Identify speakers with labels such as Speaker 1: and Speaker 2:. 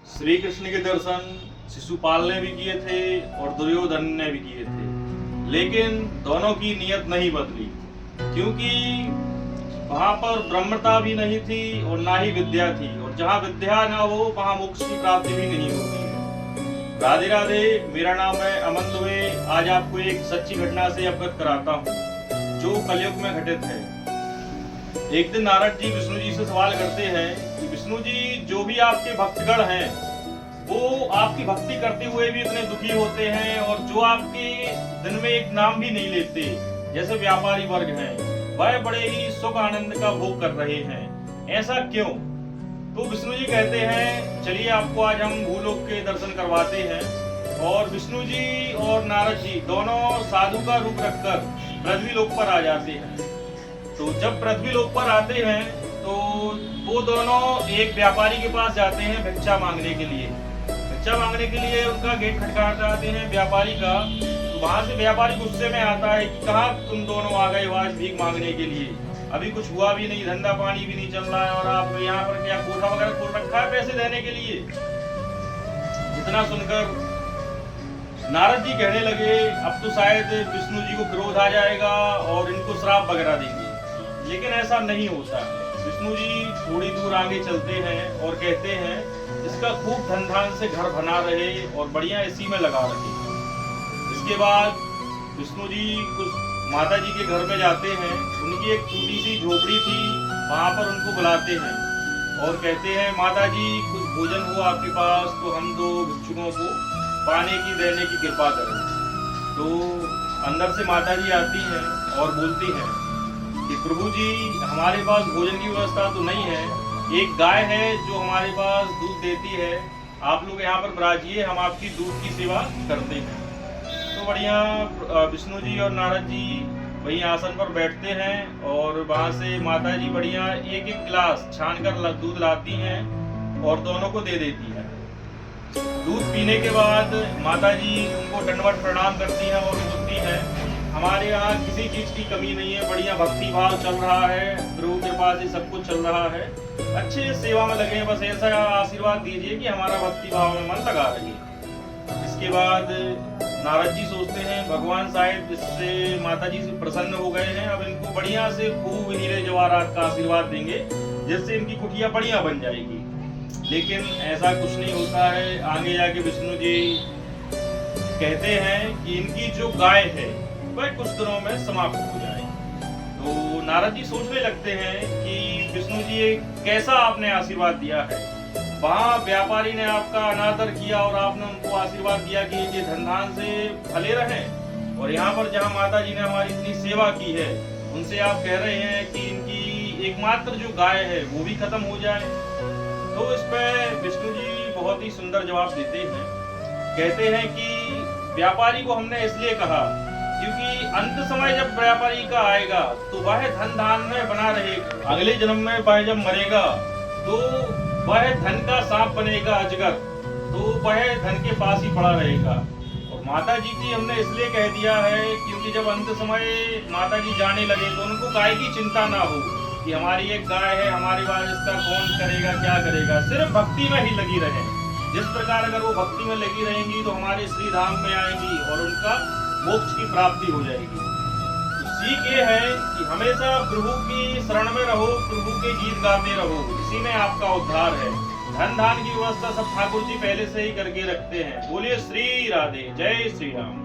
Speaker 1: श्री कृष्ण के दर्शन शिशुपाल ने भी किए थे और दुर्योधन ने भी किए थे, लेकिन दोनों की नीयत नहीं बदली, क्योंकि वहां पर ब्रह्मता भी नहीं थी और ना ही विद्या थी, और जहाँ विद्या ना हो वहां मोक्ष की प्राप्ति भी नहीं होती है। राधे राधे, मेरा नाम है अमन दुबे। आज आपको एक सच्ची घटना से अवगत कराता हूँ जो कलयुग में घटित है। एक दिन नारद जी विष्णु जी से सवाल करते हैं कि विष्णु जी, जो भी आपके भक्तगण हैं वो आपकी भक्ति करते हुए भी इतने दुखी होते हैं, और जो आपके दिन में एक नाम भी नहीं लेते, जैसे व्यापारी वर्ग हैं, वह बड़े ही सुख आनंद का भोग कर रहे हैं, ऐसा क्यों? तो विष्णु जी कहते हैं, चलिए आपको आज हम भूलोक के दर्शन करवाते हैं। और विष्णु जी और नारद जी दोनों साधु का रूप रखकर पृथ्वी लोक पर आ जाते हैं। तो जब पृथ्वी लोक पर आते हैं तो वो दोनों एक व्यापारी के पास जाते हैं भिक्षा मांगने के लिए। भिक्षा मांगने के लिए उनका गेट खटखटाते हैं व्यापारी का। तो वहां से व्यापारी गुस्से में आता है कि कहाँ तुम दोनों आ गए आज भीख मांगने के लिए, अभी कुछ हुआ भी नहीं, धंधा पानी भी नहीं चल रहा है, और आप यहाँ पर क्या कोठा वगैरह खोल रखा है पैसे देने के लिए? इतना सुनकर नारद जी कहने लगे, अब तो शायद विष्णु जी को क्रोध आ जाएगा और इनको श्राप वगैरह देंगे। लेकिन ऐसा नहीं होता। विष्णु जी थोड़ी दूर आगे चलते हैं और कहते हैं, इसका खूब धन धान से घर बना रहे और बढ़िया इसी में लगा रहे। इसके बाद विष्णु जी कुछ माता जी के घर में जाते हैं। उनकी एक छोटी सी झोपड़ी थी, वहां पर उनको बुलाते हैं और कहते हैं, माता जी कुछ भोजन हो आपके पास तो हम दो भिक्षुकों को पाने की देने की कृपा करें। तो अंदर से माता जी आती हैं और बोलती हैं कि प्रभु जी, हमारे पास भोजन की व्यवस्था तो नहीं है, एक गाय है जो हमारे पास दूध देती है, आप लोग यहाँ पर बिराजिए, हम आपकी दूध की सेवा करते हैं। तो बढ़िया विष्णु जी और नारद जी वही आसन पर बैठते हैं और वहाँ से माता जी बढ़िया एक एक गिलास छान कर दूध लाती हैं और दोनों को दे देती है। दूध पीने के बाद माता जी उनको दंडवत प्रणाम करती हैं और बोलती हैं, हमारे यहाँ किसी चीज की कमी नहीं है, बढ़िया भक्ति भाव चल रहा है, प्रभु कृपा से सब कुछ चल रहा है, अच्छे सेवा में लगे हैं, बस ऐसा आशीर्वाद दीजिए कि हमारा भक्ति भाव में मन लगा रहे। इसके बाद नारद जी सोचते हैं, भगवान शायद इससे माता जी से प्रसन्न हो गए हैं, अब इनको बढ़िया से खूब हीरे जवाहरात का आशीर्वाद देंगे, जिससे इनकी कुटिया बढ़िया बन जाएगी। लेकिन ऐसा कुछ नहीं होता है। आगे जाके विष्णु जी कहते हैं कि इनकी जो गाय है वह कुछ दिनों में समाप्त हो जाए। तो नारद जी सोचने लगते हैं कि विष्णु जी कैसा आपने आशीर्वाद दिया है, वहाँ व्यापारी ने आपका अनादर किया और आपने उनको आशीर्वाद दिया कि ये धनधान से भले रहें, और यहाँ पर जहाँ माता जी ने हमारी इतनी सेवा की है उनसे आप कह रहे हैं कि इनकी एकमात्र जो गाय है वो भी खत्म हो जाए। तो इस पर विष्णु जी बहुत ही सुंदर जवाब देते हैं। कहते हैं कि व्यापारी को हमने इसलिए कहा क्योंकि अंत समय जब व्यापारी का आएगा तो वह धन धान में बना रहेगा, अगले जन्म में वह जब मरेगा तो वह धन का सांप बनेगा, अजगर, तो वह धन के पास ही पड़ा रहेगा। और माता जी की हमने इसलिए कह दिया है क्योंकि जब अंत समय माता जी जाने लगे तो उनको गाय की चिंता ना हो कि हमारी एक गाय है, हमारे बाद इसका कौन करेगा, क्या करेगा, सिर्फ भक्ति में ही लगी रहे। जिस प्रकार अगर वो भक्ति में लगी रहेंगी तो हमारे श्री धाम में आएंगी और उनका मोक्ष की प्राप्ति हो जाएगी। तो सीख ये है कि हमेशा प्रभु की शरण में रहो, प्रभु के गीत गाते रहो, इसी में आपका उद्धार है। धन धान की व्यवस्था सब ठाकुर जी पहले से ही करके रखते हैं। बोलिए श्री राधे, जय श्री राम।